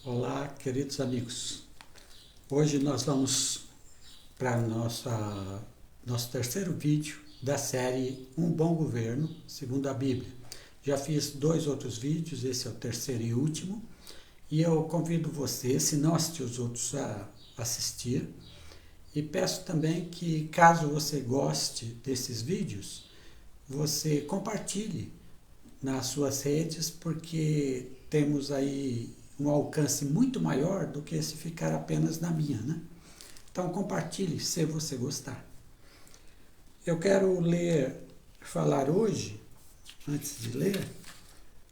Olá, queridos amigos. Hoje nós vamos para nosso terceiro vídeo da série Um Bom Governo, segundo a Bíblia. Já fiz 2 outros vídeos, esse é o terceiro e último, e eu convido você, se não assistiu os outros, a assistir. E peço também que, caso você goste desses vídeos, você compartilhe nas suas redes, porque temos aí um alcance muito maior do que se ficar apenas na minha, né? Então compartilhe se você gostar. Eu quero falar hoje, antes de ler,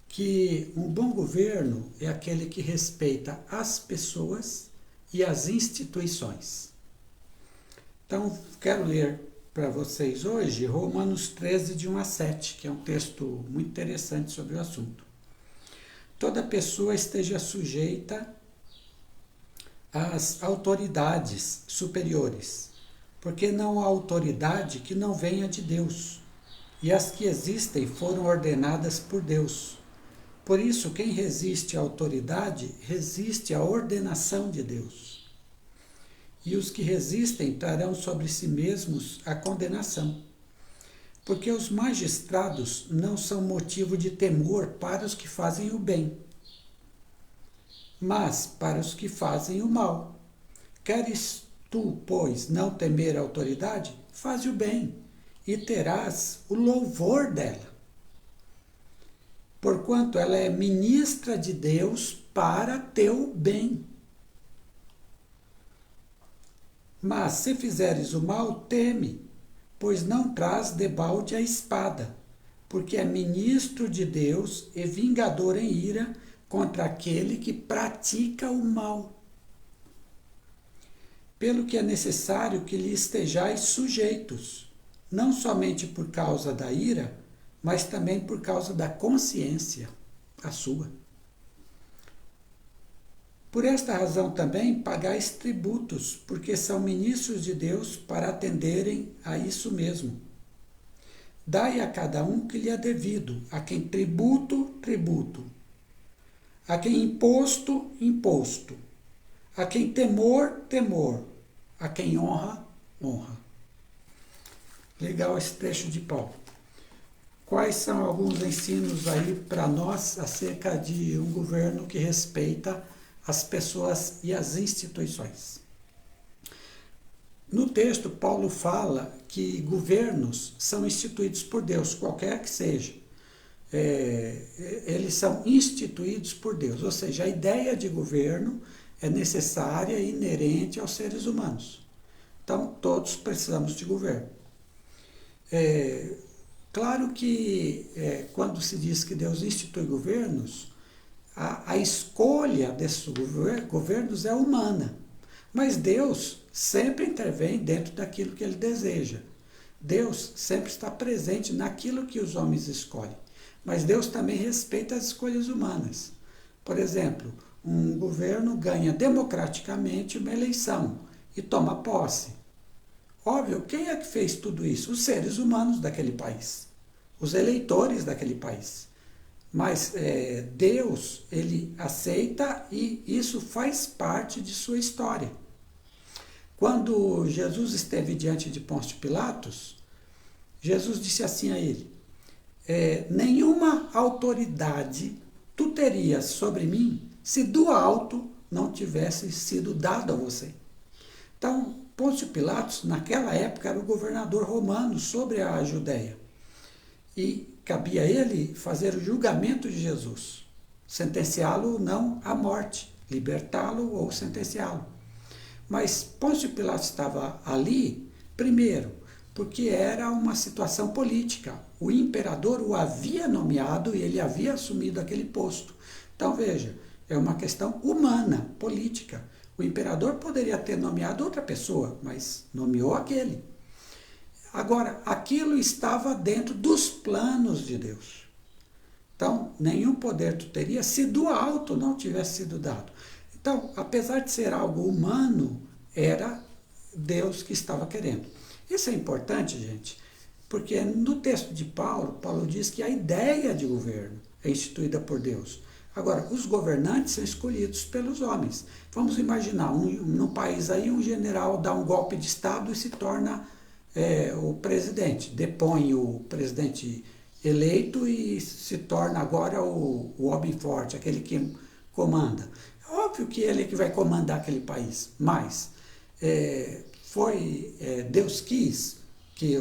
que um bom governo é aquele que respeita as pessoas e as instituições. Então, quero ler para vocês hoje Romanos 13, de 1 a 7, que é um texto muito interessante sobre o assunto. Toda pessoa esteja sujeita às autoridades superiores, porque não há autoridade que não venha de Deus, e as que existem foram ordenadas por Deus. Por isso, quem resiste à autoridade, resiste à ordenação de Deus. E os que resistem trarão sobre si mesmos a condenação. Porque os magistrados não são motivo de temor para os que fazem o bem, mas para os que fazem o mal. Queres tu, pois, não temer a autoridade? Faze o bem, e terás o louvor dela. Porquanto ela é ministra de Deus para teu bem. Mas se fizeres o mal, teme, pois não traz debalde a espada, porque é ministro de Deus e vingador em ira contra aquele que pratica o mal. Pelo que é necessário que lhe estejais sujeitos, não somente por causa da ira, mas também por causa da consciência, a sua. Por esta razão também pagais tributos, porque são ministros de Deus para atenderem a isso mesmo. Dai a cada um que lhe é devido, a quem tributo, tributo, a quem imposto, imposto, a quem temor, temor, a quem honra, honra. Legal esse trecho de Paulo. Quais são alguns ensinos aí para nós acerca de um governo que respeita as pessoas e as instituições? No texto, Paulo fala que governos são instituídos por Deus, qualquer que seja. Eles são instituídos por Deus, ou seja, a ideia de governo é necessária e inerente aos seres humanos. Então, todos precisamos de governo. Claro que quando se diz que Deus institui governos, a escolha desses governos é humana, mas Deus sempre intervém dentro daquilo que Ele deseja. Deus sempre está presente naquilo que os homens escolhem, mas Deus também respeita as escolhas humanas. Por exemplo, um governo ganha democraticamente uma eleição e toma posse. Óbvio, quem é que fez tudo isso? Os seres humanos daquele país, os eleitores daquele país. Mas Deus, Ele aceita e isso faz parte de sua história. Quando Jesus esteve diante de Pôncio Pilatos, Jesus disse assim a ele: nenhuma autoridade tu terias sobre mim se do alto não tivesse sido dado a você. Então, Pôncio Pilatos, naquela época, era o governador romano sobre a Judéia. E cabia a ele fazer o julgamento de Jesus, sentenciá-lo não à morte, libertá-lo ou sentenciá-lo. Mas Pôncio Pilatos estava ali, primeiro, porque era uma situação política. O imperador o havia nomeado e ele havia assumido aquele posto. Então, veja, é uma questão humana, política. O imperador poderia ter nomeado outra pessoa, mas nomeou aquele. Agora, aquilo estava dentro dos planos de Deus. Então, nenhum poder tu teria se do alto não tivesse sido dado. Então, apesar de ser algo humano, era Deus que estava querendo. Isso é importante, gente, porque no texto de Paulo, Paulo diz que a ideia de governo é instituída por Deus. Agora, os governantes são escolhidos pelos homens. Vamos imaginar, num país aí, um general dá um golpe de Estado e se torna o presidente. Depõe o presidente eleito e se torna agora o homem forte, aquele que comanda. É óbvio que ele é que vai comandar aquele país, mas Deus quis que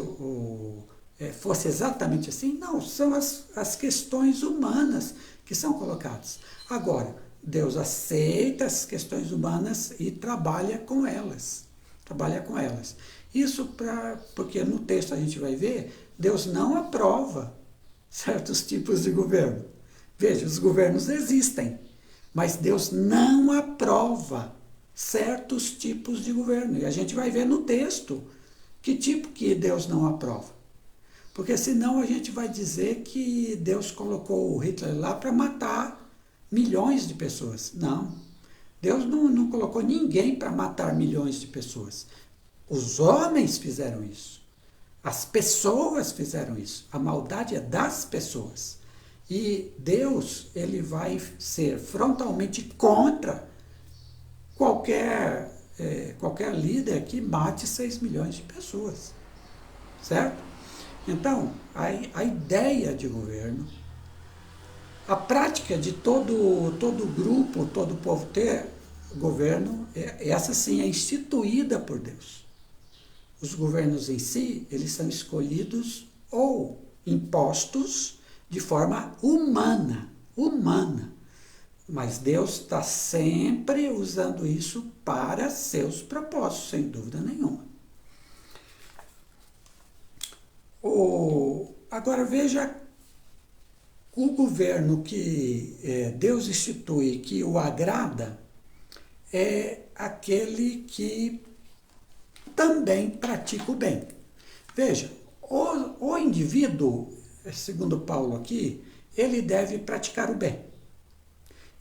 fosse exatamente assim? Não, são as questões humanas que são colocadas. Agora, Deus aceita as questões humanas e trabalha com elas. Trabalha com elas. Isso porque no texto a gente vai ver, Deus não aprova certos tipos de governo. Veja, os governos existem, mas Deus não aprova certos tipos de governo. E a gente vai ver no texto que tipo que Deus não aprova. Porque senão a gente vai dizer que Deus colocou o Hitler lá para matar milhões de pessoas. Não. Deus não colocou ninguém para matar milhões de pessoas. Os homens fizeram isso. As pessoas fizeram isso. A maldade é das pessoas. E Deus, ele vai ser frontalmente contra qualquer líder que mate 6 milhões de pessoas. Certo? Então, a ideia de governo, a prática de todo grupo, todo povo ter governo, essa sim é instituída por Deus. Os governos em si, eles são escolhidos ou impostos de forma humana. Mas Deus está sempre usando isso para seus propósitos, sem dúvida nenhuma. Agora veja, o governo que Deus institui, que o agrada, é aquele que também pratica o bem. Veja, o indivíduo, segundo Paulo aqui, ele deve praticar o bem.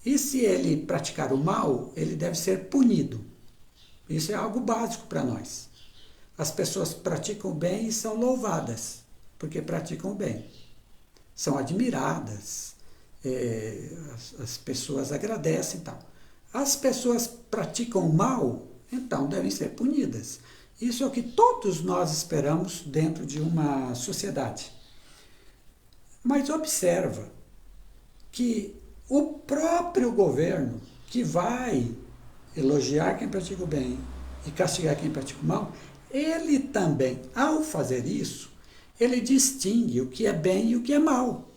E se ele praticar o mal, ele deve ser punido. Isso é algo básico para nós. As pessoas praticam o bem e são louvadas, porque praticam o bem. São admiradas, as pessoas agradecem e tal. As pessoas praticam o mal, então devem ser punidas. Isso é o que todos nós esperamos dentro de uma sociedade. Mas observa que o próprio governo, que vai elogiar quem pratica o bem e castigar quem pratica o mal, ele também, ao fazer isso, ele distingue o que é bem e o que é mal.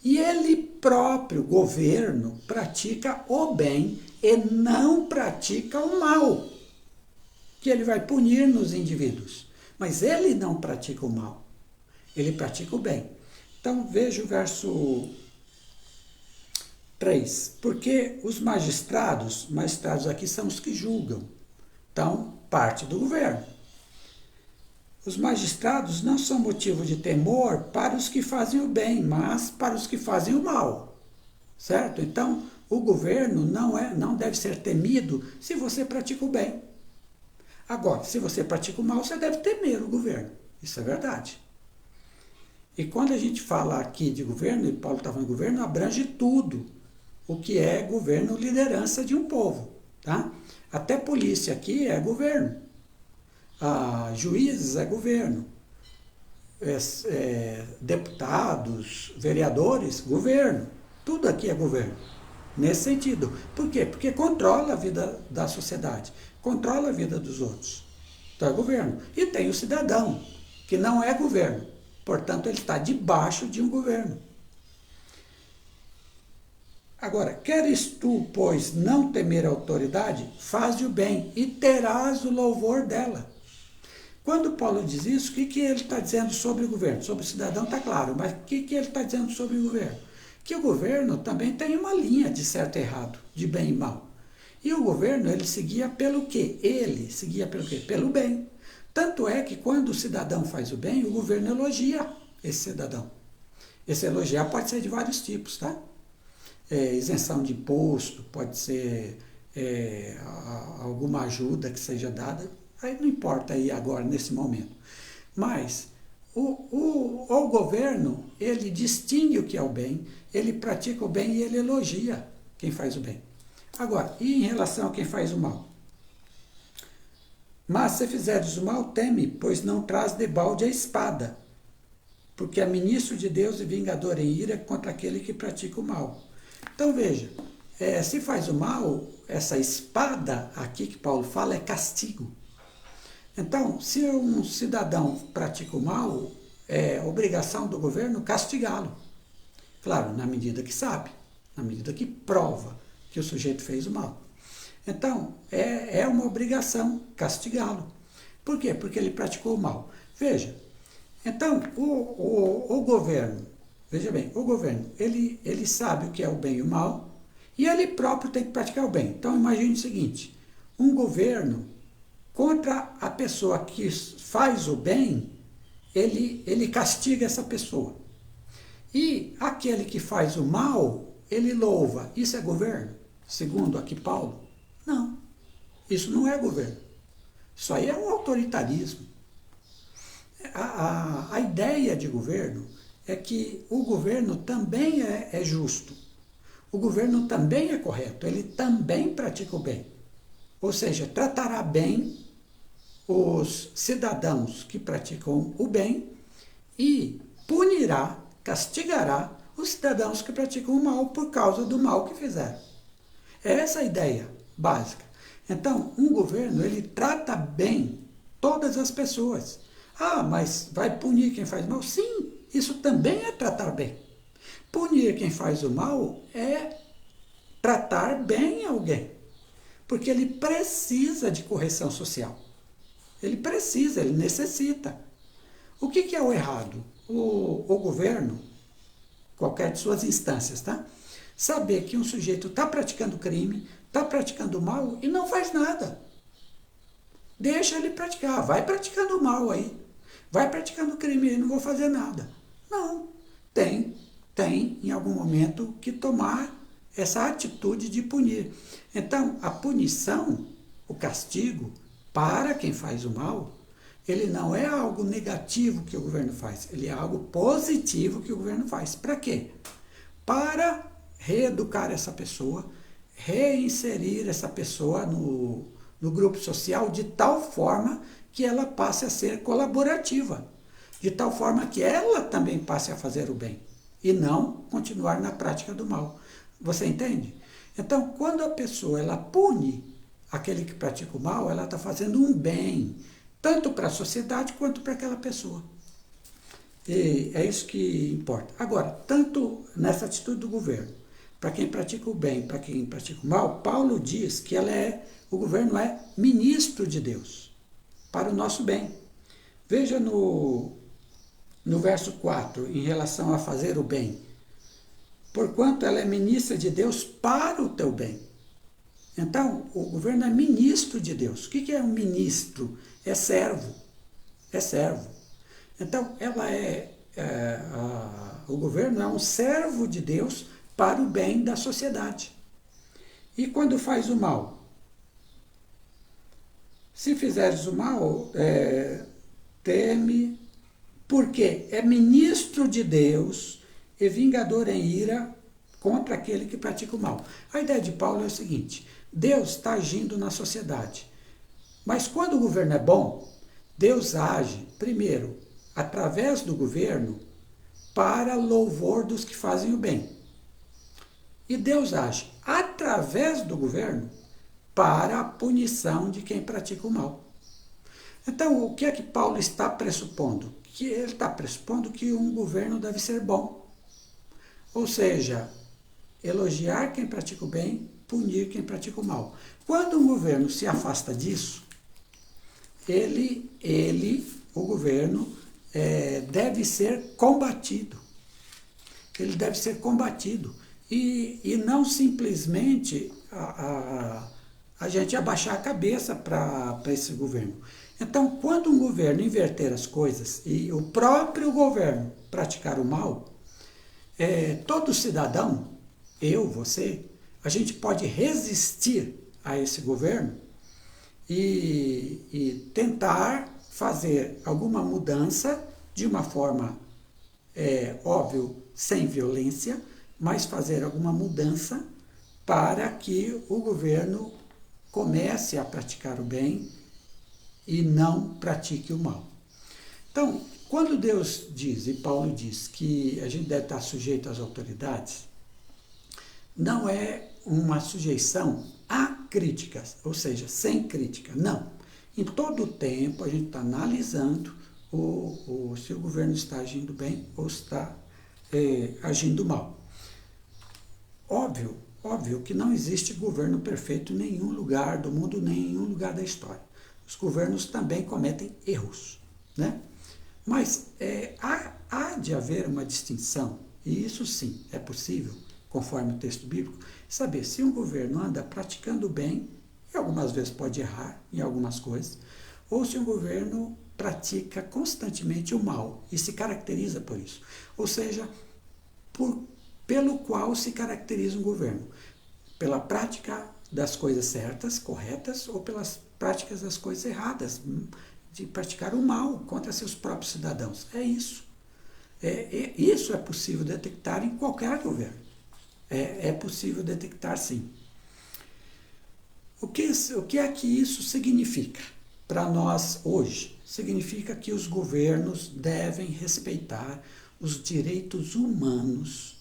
E ele próprio, governo, pratica o bem e não pratica o mal, que ele vai punir nos indivíduos. Mas ele não pratica o mal, ele pratica o bem. Então veja o verso 3. Porque os magistrados aqui são os que julgam, então parte do governo. Os magistrados não são motivo de temor para os que fazem o bem, mas para os que fazem o mal. Certo? Então, o governo não deve ser temido se você pratica o bem. Agora, se você pratica o mal, você deve temer o governo. Isso é verdade. E quando a gente fala aqui de governo, e Paulo está falando de governo, abrange tudo o que é governo, liderança de um povo. Tá? Até polícia aqui é governo. Juízes é governo, deputados, vereadores, governo, tudo aqui é governo, nesse sentido. Por quê? Porque controla a vida da sociedade, controla a vida dos outros, então é governo. E tem o cidadão, que não é governo, portanto ele está debaixo de um governo. Agora, queres tu, pois, não temer a autoridade, faze o bem e terás o louvor dela. Quando Paulo diz isso, o que ele está dizendo sobre o governo? Sobre o cidadão está claro, mas o que ele está dizendo sobre o governo? Que o governo também tem uma linha de certo e errado, de bem e mal. E o governo, ele seguia pelo quê? Ele seguia pelo quê? Pelo bem. Tanto é que quando o cidadão faz o bem, o governo elogia esse cidadão. Esse elogiar pode ser de vários tipos, tá? Isenção de imposto, pode ser alguma ajuda que seja dada. Aí não importa aí agora, nesse momento. Mas o governo, ele distingue o que é o bem, ele pratica o bem e ele elogia quem faz o bem. Agora, e em relação a quem faz o mal? Mas se fizeres o mal, teme, pois não traz debalde a espada, porque é ministro de Deus e vingador em ira contra aquele que pratica o mal. Então veja, se faz o mal, essa espada aqui que Paulo fala é castigo. Então, se um cidadão pratica o mal, é obrigação do governo castigá-lo. Claro, na medida que sabe, na medida que prova que o sujeito fez o mal. Então, é uma obrigação castigá-lo. Por quê? Porque ele praticou o mal. Veja, então, o governo, veja bem, o governo, ele sabe o que é o bem e o mal, e ele próprio tem que praticar o bem. Então, imagine o seguinte, um governo, contra a pessoa que faz o bem, ele castiga essa pessoa. E aquele que faz o mal, ele louva. Isso é governo? Segundo aqui Paulo? Não. Isso não é governo. Isso aí é um autoritarismo. A ideia de governo é que o governo também é justo. O governo também é correto. Ele também pratica o bem. Ou seja, tratará bem os cidadãos que praticam o bem e punirá, castigará os cidadãos que praticam o mal por causa do mal que fizeram. É essa a ideia básica. Então, um governo, ele trata bem todas as pessoas. Ah, mas vai punir quem faz mal? Sim, isso também é tratar bem. Punir quem faz o mal é tratar bem alguém, porque ele precisa de correção social. Ele precisa, ele necessita. O que é o errado? O governo, qualquer de suas instâncias, tá? Saber que um sujeito está praticando crime, está praticando mal e não faz nada. Deixa ele praticar, vai praticando mal aí. Vai praticando crime aí, não vou fazer nada. Não, tem em algum momento que tomar essa atitude de punir. Então, a punição, o castigo, para quem faz o mal, ele não é algo negativo que o governo faz, ele é algo positivo que o governo faz. Para quê? Para reeducar essa pessoa, reinserir essa pessoa no grupo social de tal forma que ela passe a ser colaborativa, de tal forma que ela também passe a fazer o bem e não continuar na prática do mal. Você entende? Então, quando a pessoa ela pune aquele que pratica o mal, ela está fazendo um bem, tanto para a sociedade quanto para aquela pessoa. E é isso que importa. Agora, tanto nessa atitude do governo, para quem pratica o bem, para quem pratica o mal, Paulo diz que o governo é ministro de Deus, para o nosso bem. Veja no verso 4, em relação a fazer o bem. Porquanto ela é ministra de Deus para o teu bem. Então, o governo é ministro de Deus. O que é um ministro? É servo. É servo. Então, o governo é um servo de Deus para o bem da sociedade. E quando faz o mal? Se fizeres o mal, teme, porque é ministro de Deus e vingador em ira contra aquele que pratica o mal. A ideia de Paulo é o seguinte: Deus está agindo na sociedade. Mas quando o governo é bom, Deus age, primeiro, através do governo, para louvor dos que fazem o bem. E Deus age através do governo para a punição de quem pratica o mal. Então, o que é que Paulo está pressupondo? Que ele está pressupondo que um governo deve ser bom. Ou seja, elogiar quem pratica o bem, punir quem pratica o mal. Quando um governo se afasta disso, o governo, deve ser combatido. Ele deve ser combatido. E não simplesmente a gente abaixar a cabeça para esse governo. Então, quando um governo inverter as coisas e o próprio governo praticar o mal, todo cidadão, eu, você, a gente pode resistir a esse governo e tentar fazer alguma mudança de uma forma, óbvio, sem violência, mas fazer alguma mudança para que o governo comece a praticar o bem e não pratique o mal. Então, quando Deus diz, e Paulo diz, que a gente deve estar sujeito às autoridades, não é uma sujeição a críticas, ou seja, sem crítica, não. Em todo o tempo a gente está analisando se o governo está agindo bem ou está agindo mal. Óbvio que não existe governo perfeito em nenhum lugar do mundo, nem em nenhum lugar da história. Os governos também cometem erros, né? Mas há de haver uma distinção, e isso sim é possível, conforme o texto bíblico, saber se um governo anda praticando o bem, e algumas vezes pode errar em algumas coisas, ou se um governo pratica constantemente o mal e se caracteriza por isso. Ou seja, pelo qual se caracteriza um governo? Pela prática das coisas certas, corretas, ou pelas práticas das coisas erradas, de praticar o mal contra seus próprios cidadãos. É isso. Isso é possível detectar em qualquer governo. É possível detectar, sim. O que é que isso significa para nós hoje? Significa que os governos devem respeitar os direitos humanos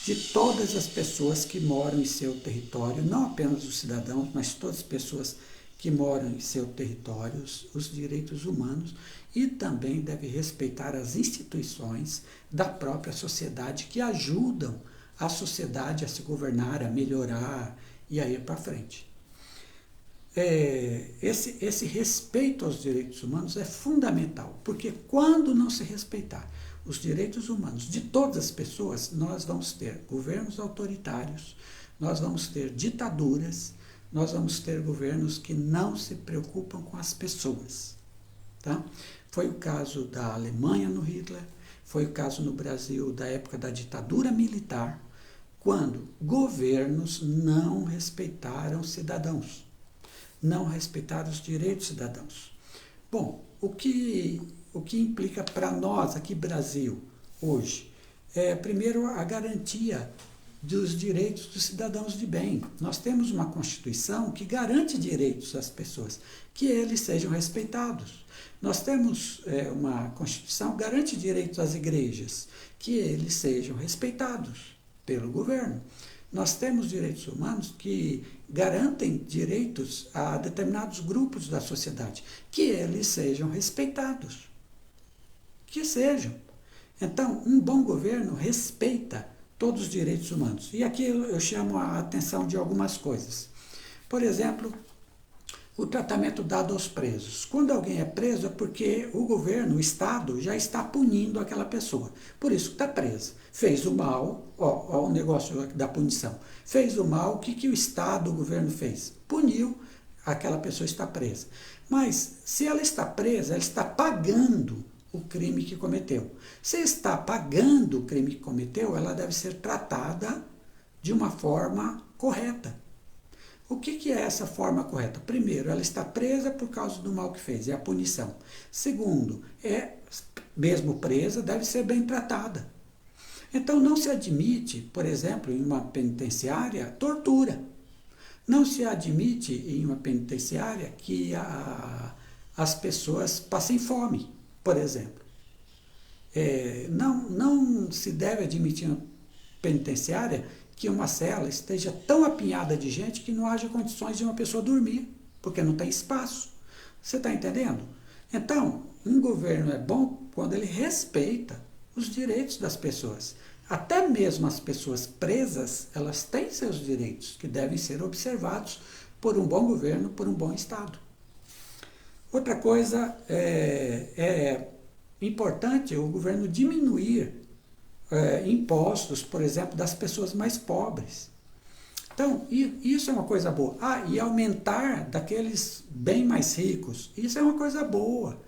de todas as pessoas que moram em seu território, não apenas os cidadãos, mas todas as pessoas que moram em seu território, os direitos humanos, e também deve respeitar as instituições da própria sociedade que ajudam a sociedade a se governar, a melhorar e a ir para frente. Esse respeito aos direitos humanos é fundamental, porque quando não se respeitar os direitos humanos de todas as pessoas, nós vamos ter governos autoritários, nós vamos ter ditaduras, nós vamos ter governos que não se preocupam com as pessoas. Tá? Foi o caso da Alemanha no Hitler, foi o caso no Brasil da época da ditadura militar, quando governos não respeitaram cidadãos, não respeitaram os direitos cidadãos. Bom, o que implica para nós aqui Brasil hoje é, primeiro, a garantia dos direitos dos cidadãos de bem. Nós temos uma Constituição que garante direitos às pessoas, que eles sejam respeitados. Nós temos uma Constituição que garante direitos às igrejas, que eles sejam respeitados pelo governo. Nós temos direitos humanos que garantem direitos a determinados grupos da sociedade, que eles sejam respeitados. Que sejam. Então, um bom governo respeita todos os direitos humanos. E aqui eu chamo a atenção de algumas coisas. Por exemplo, o tratamento dado aos presos. Quando alguém é preso é porque o governo, o Estado, já está punindo aquela pessoa. Por isso que está presa. Fez o mal, ó o negócio da punição. Fez o mal, o que o Estado, o governo fez? Puniu, aquela pessoa está presa. Mas se ela está presa, ela está pagando o crime que cometeu. Se está pagando o crime que cometeu, ela deve ser tratada de uma forma correta. O que é essa forma correta? Primeiro, ela está presa por causa do mal que fez, é a punição. Segundo, mesmo presa, deve ser bem tratada. Então, não se admite, por exemplo, em uma penitenciária, tortura. Não se admite em uma penitenciária que as pessoas passem fome, por exemplo. Não se deve admitir em uma penitenciária que uma cela esteja tão apinhada de gente que não haja condições de uma pessoa dormir, porque não tem espaço. Você está entendendo? Então, um governo é bom quando ele respeita os direitos das pessoas. Até mesmo as pessoas presas, elas têm seus direitos, que devem ser observados por um bom governo, por um bom Estado. Outra coisa é importante o governo diminuir impostos, por exemplo, das pessoas mais pobres. Então, isso é uma coisa boa. E aumentar daqueles bem mais ricos, isso é uma coisa boa.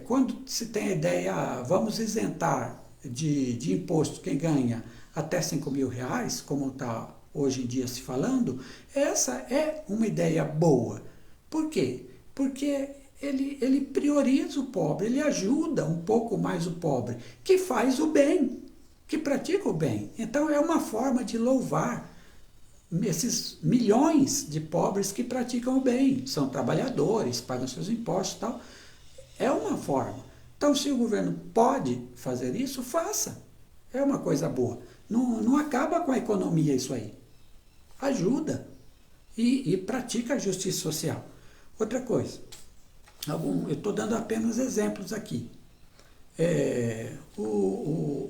Quando se tem a ideia, vamos isentar de imposto quem ganha até 5 mil reais, como está hoje em dia se falando, essa é uma ideia boa. Por quê? Porque ele prioriza o pobre, ele ajuda um pouco mais o pobre, que faz o bem, que pratica o bem. Então é uma forma de louvar esses milhões de pobres que praticam o bem, são trabalhadores, pagam seus impostos e tal. É uma forma. Então, se o governo pode fazer isso, faça. É uma coisa boa. Não acaba com a economia isso aí. Ajuda. E pratica a justiça social. Outra coisa, eu estou dando apenas exemplos aqui.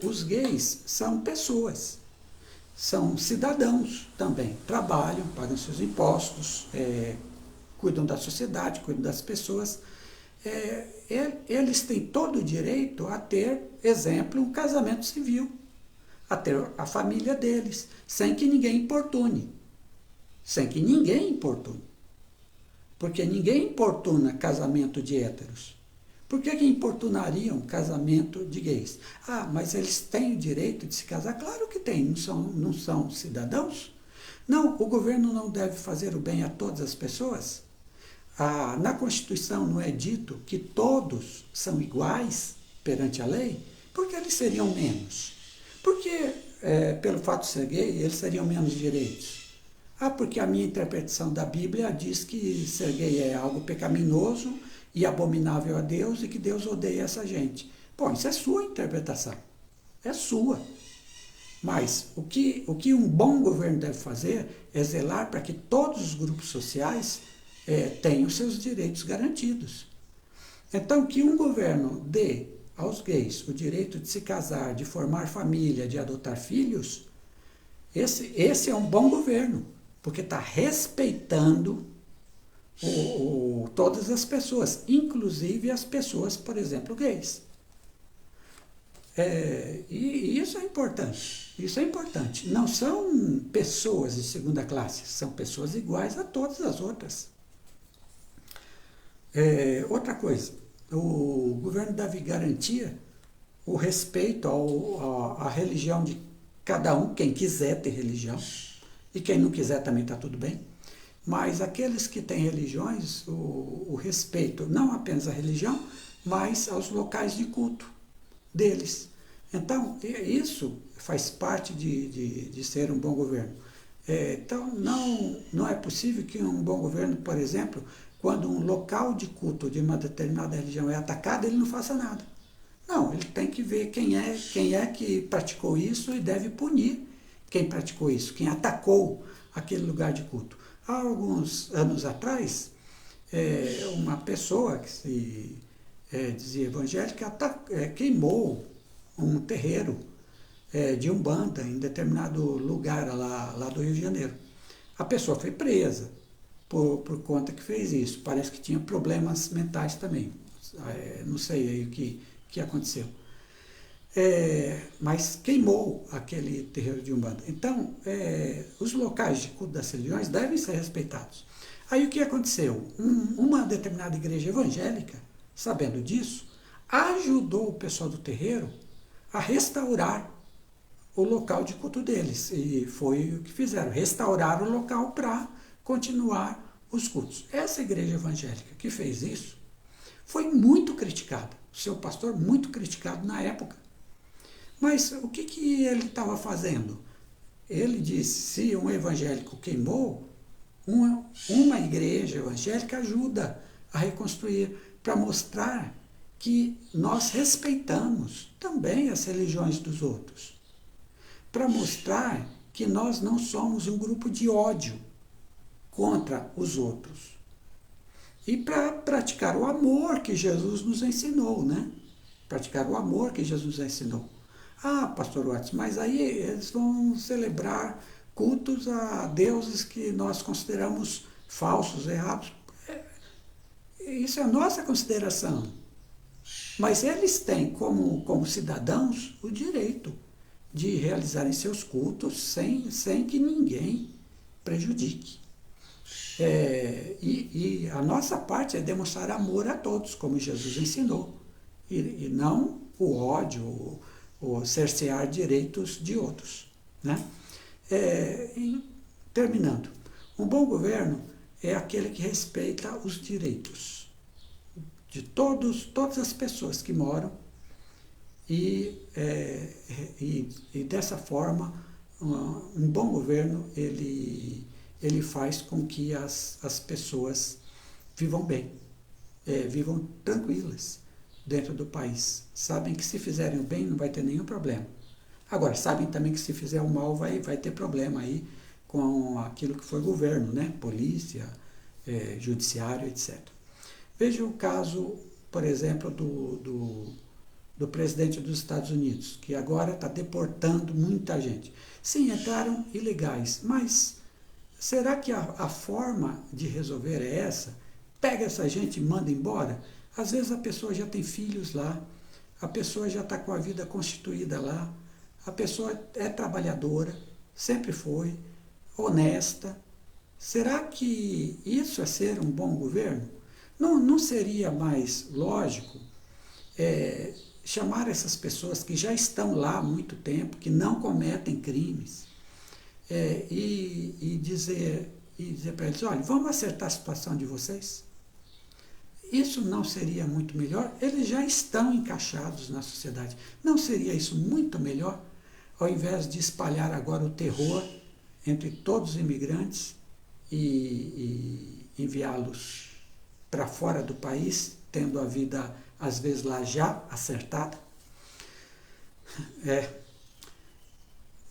Os gays são pessoas, são cidadãos também, trabalham, pagam seus impostos, cuidam da sociedade, cuidam das pessoas. Eles têm todo o direito a ter, exemplo, um casamento civil, a ter a família deles, sem que ninguém importune. Sem que ninguém importune. Porque ninguém importuna casamento de héteros. Por que importunariam casamento de gays? Ah, mas eles têm o direito de se casar? Claro que têm, não são cidadãos? Não, o governo não deve fazer o bem a todas as pessoas? Na Constituição não é dito que todos são iguais perante a lei? Por que eles seriam menos? Porque, pelo fato de ser gay, eles teriam menos direitos? Porque a minha interpretação da Bíblia diz que ser gay é algo pecaminoso e abominável a Deus e que Deus odeia essa gente. Bom, isso é sua interpretação. É sua. Mas o que um bom governo deve fazer é zelar para que todos os grupos sociais tenham seus direitos garantidos. Então, que um governo dê aos gays o direito de se casar, de formar família, de adotar filhos, esse é um bom governo, porque está respeitando todas as pessoas, inclusive as pessoas, por exemplo, gays. E isso é importante. Isso é importante. Não são pessoas de segunda classe, são pessoas iguais a todas as outras. Outra coisa, o governo deve garantir o respeito à religião de cada um, quem quiser ter religião, e quem não quiser também está tudo bem. Mas aqueles que têm religiões, o respeito não apenas à religião, mas aos locais de culto deles. Então, isso faz parte de ser um bom governo. Então, não é possível que um bom governo, por exemplo, quando um local de culto de uma determinada religião é atacado, ele não faça nada. Não, ele tem que ver quem é que praticou isso e deve punir quem praticou isso, quem atacou aquele lugar de culto. Há alguns anos atrás, uma pessoa que se dizia evangélica queimou um terreiro de Umbanda em determinado lugar lá do Rio de Janeiro. A pessoa foi presa por conta que fez isso. Parece que tinha problemas mentais também. Não sei aí o que aconteceu. Mas queimou aquele terreiro de Umbanda. Então, os locais de culto das religiões devem ser respeitados. Aí o que aconteceu? Uma determinada igreja evangélica, sabendo disso, ajudou o pessoal do terreiro a restaurar o local de culto deles. E foi o que fizeram, restaurar o local para continuar os cultos. Essa igreja evangélica que fez isso foi muito criticada. O seu pastor muito criticado na época. Mas o que ele estava fazendo? Ele disse, se um evangélico queimou, uma igreja evangélica ajuda a reconstruir, para mostrar que nós respeitamos também as religiões dos outros. Para mostrar que nós não somos um grupo de ódio contra os outros. E para praticar o amor que Jesus nos ensinou, né? Praticar o amor que Jesus nos ensinou. Pastor Watts, mas aí eles vão celebrar cultos a deuses que nós consideramos falsos, errados. Isso é a nossa consideração. Mas eles têm, como cidadãos, o direito de realizarem seus cultos sem que ninguém prejudique. E a nossa parte é demonstrar amor a todos, como Jesus ensinou, e não o ódio, ou cercear direitos de outros. Né? Terminando, um bom governo é aquele que respeita os direitos de todas as pessoas que moram e dessa forma um bom governo, ele faz com que as pessoas vivam bem, vivam tranquilas dentro do país. Sabem que se fizerem o bem não vai ter nenhum problema. Agora, sabem também que se fizer o mal vai ter problema aí com aquilo que foi governo, né? Polícia, judiciário, etc. Veja o caso, por exemplo, do presidente dos Estados Unidos, que agora está deportando muita gente. Sim, entraram ilegais, mas será que a forma de resolver é essa? Pega essa gente e manda embora? Às vezes a pessoa já tem filhos lá, a pessoa já está com a vida constituída lá, a pessoa é trabalhadora, sempre foi, honesta. Será que isso é ser um bom governo? Não seria mais lógico chamar essas pessoas que já estão lá há muito tempo, que não cometem crimes, e dizer para eles, olha, vamos acertar a situação de vocês? Isso não seria muito melhor? Eles já estão encaixados na sociedade. Não seria isso muito melhor? Ao invés de espalhar agora o terror entre todos os imigrantes e enviá-los para fora do país, tendo a vida, às vezes, lá já acertada.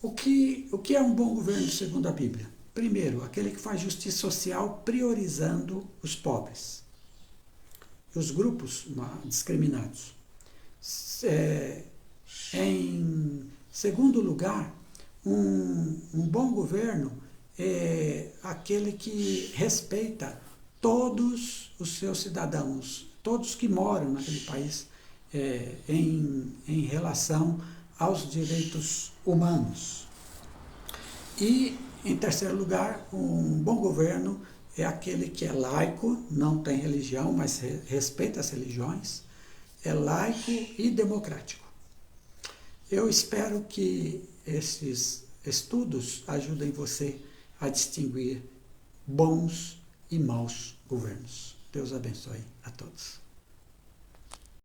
O que é um bom governo segundo a Bíblia? Primeiro, aquele que faz justiça social priorizando os pobres, os grupos discriminados. Em segundo lugar, um bom governo é aquele que respeita todos os seus cidadãos, todos que moram naquele país, em relação aos direitos humanos. E, em terceiro lugar, um bom governo é aquele que é laico, não tem religião, mas respeita as religiões, é laico e democrático. Eu espero que esses estudos ajudem você a distinguir bons e maus governos. Deus abençoe a todos.